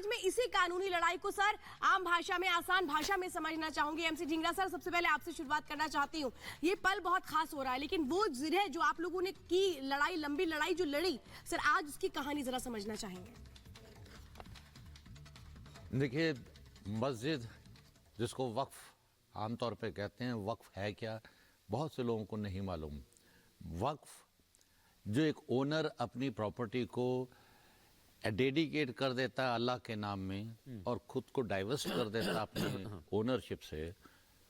आज मैं इसी कानूनी लड़ाई को सर आम भाषा में, आसान भाषा में समझना चाहूंगी। एमसी ढींगरा सर, सबसे पहले आपसे शुरुआत करना चाहती हूँ। ये पल बहुत खास हो रहा है, लेकिन वो जिन्हें जो आप लोगों ने की लड़ाई, लंबी लड़ाई जो लड़ी सर, आज उसकी कहानी जरा समझना चाहेंगे। देखिए, मस्जिद जिसको वक्फ आमतौर पे कहते हैं, वक्फ है क्या, बहुत से लोगों को नहीं मालूम। वक्फ जो एक ओनर अपनी प्रॉपर्टी को डेडिकेट कर देता है अल्लाह के नाम में और खुद को डाइवर्स कर देता है अपनी ओनरशिप से,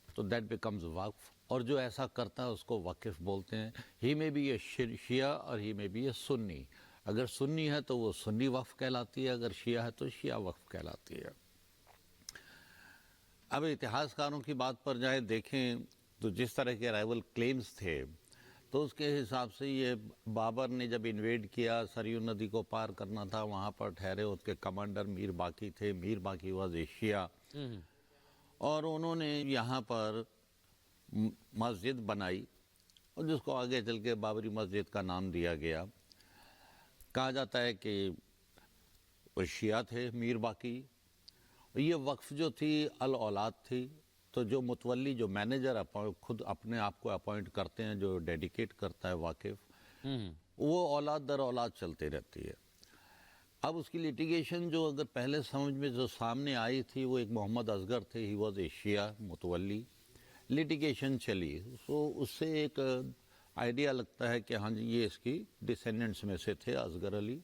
तो दैट बिकम्स वक्फ। और जो ऐसा करता है उसको वक़िफ़ बोलते हैं। ही में भी ये शिया और ही में भी ये सुन्नी। अगर सुन्नी है तो वो सुन्नी वक्फ कहलाती है, अगर शिया है तो शिया वक्फ कहलाती है। अब इतिहासकारों की बात पर जाए देखें तो जिस तरह के राइवल क्लेम्स थे, तो उसके हिसाब से ये बाबर ने जब इन्वेड किया, सरयू नदी को पार करना था, वहाँ पर ठहरे उसके कमांडर मीर बाकी थे। मीर बाकी वाज एशिया, और उन्होंने यहाँ पर मस्जिद बनाई और जिसको आगे चल के बाबरी मस्जिद का नाम दिया गया। कहा जाता है कि वो शिया थे मीर बाकी। ये वक्फ जो थी अल औलाद थी, तो जो मुतवल्ली, जो मैनेजर खुद अपने आप को अपॉइंट करते हैं, जो डेडिकेट करता है वाकिफ, वो औलाद दर औलाद चलती रहती है। अब उसकी लिटिगेशन जो अगर पहले समझ में जो सामने आई थी, वो एक मोहम्मद असगर थे, ही वॉज एशिया मुतवल्ली। लिटिगेशन चली, तो उससे एक आइडिया लगता है कि हाँ जी ये इसकी डिसेंडेंट्स में से थे, असगर अली,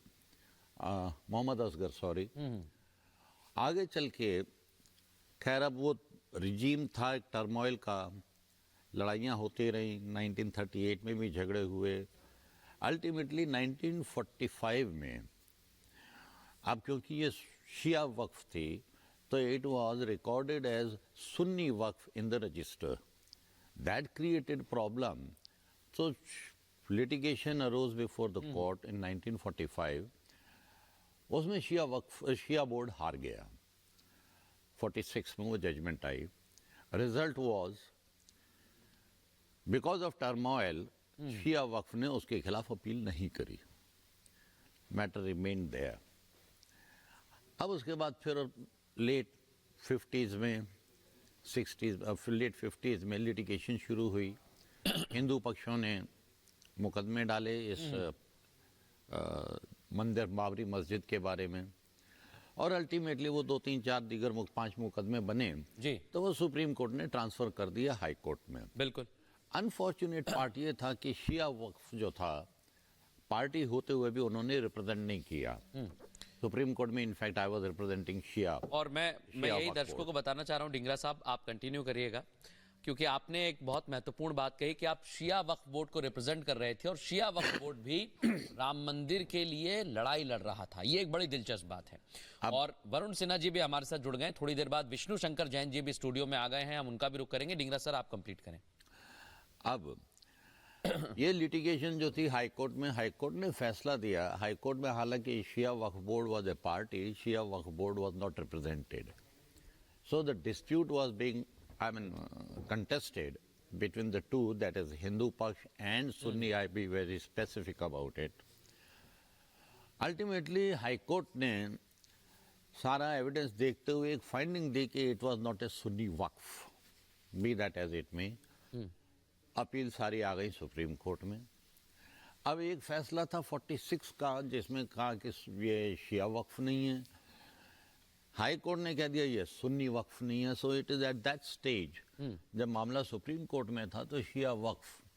मोहम्मद असगर, सॉरी। आगे चल के खैर अब वो रिजीम था एक टर्मोइल का, लड़ाइयाँ होती रहीं, 1938 में भी झगड़े हुए। अल्टीमेटली 1945 में, अब क्योंकि ये शिया वक्फ थी, तो इट वाज रिकॉर्डेड एज सुन्नी वक्फ in the register. That created problem. So litigation arose before the court in 1945. उसमें शिया बोर्ड हार गया। 46 में वो जजमेंट आई। Result was because of turmoil, Shia Waqf ने उसके खिलाफ अपील नहीं करी। Matter remained there. अब उसके बाद फिर लेट 50s में, 60s, लेट 50s में लिटिगेशन शुरू हुई। हिंदू पक्षों ने मुकदमे डाले इस मंदिर, बाबरी मस्जिद के बारे में, और अल्टीमेटली वो 2, 3, 4 दीगर 5 मुकदमे बने जी। तो वो सुप्रीम कोर्ट ने ट्रांसफ़र कर दिया हाई कोर्ट में। बिल्कुल। अनफॉर्चुनेट पार्ट ये था कि शिया वक्फ जो था, पार्टी होते हुए भी उन्होंने रिप्रेजेंट नहीं किया सुप्रीम कोर्ट में। इनफैक्ट आई वाज रिप्रेजेंटिंग शिया। और मैं यही दर्शकों को बताना चाह रहा हूँ, ढींगरा साहब आप कंटिन्यू करिएगा, क्योंकि आपने एक बहुत महत्वपूर्ण बात कही कि आप शिया वक्फ बोर्ड को रिप्रेजेंट कर रहे थे और शिया वक्फ बोर्ड भी राम मंदिर के लिए लड़ाई लड़ रहा था। ये एक बड़ी दिलचस्प बात है। और वरुण सिन्हा जी भी हमारे साथ जुड़ गए। थोड़ी देर बाद विष्णु शंकर जैन जी भी स्टूडियो में आ गए हैं, हम उनका भी रुख करेंगे। ढींगरा सर आप कंप्लीट करें। अब ये लिटिगेशन जो थी हाई कोर्ट में, हाई कोर्ट ने फैसला दिया। हाई कोर्ट में हालांकि Shia Waqf board was a party, Shia Waqf board was not represented, so the dispute was being contested between the two, that is Hindu Paksh and Sunni. I be very specific about it. Ultimately, High Court ने सारा evidence देखते हुए एक finding दी कि it was not a Sunni Waqf, be that as it may. Appeal सारी आ गई supreme court में। अब एक फैसला था 46 का, जिसमें कहा कि ये शिया वक्फ नहीं है। हाई कोर्ट ने कह दिया ये सुन्नी वक्फ नहीं है। So it is at that stage, जब मामला सुप्रीम कोर्ट में था, तो शिया वक्फ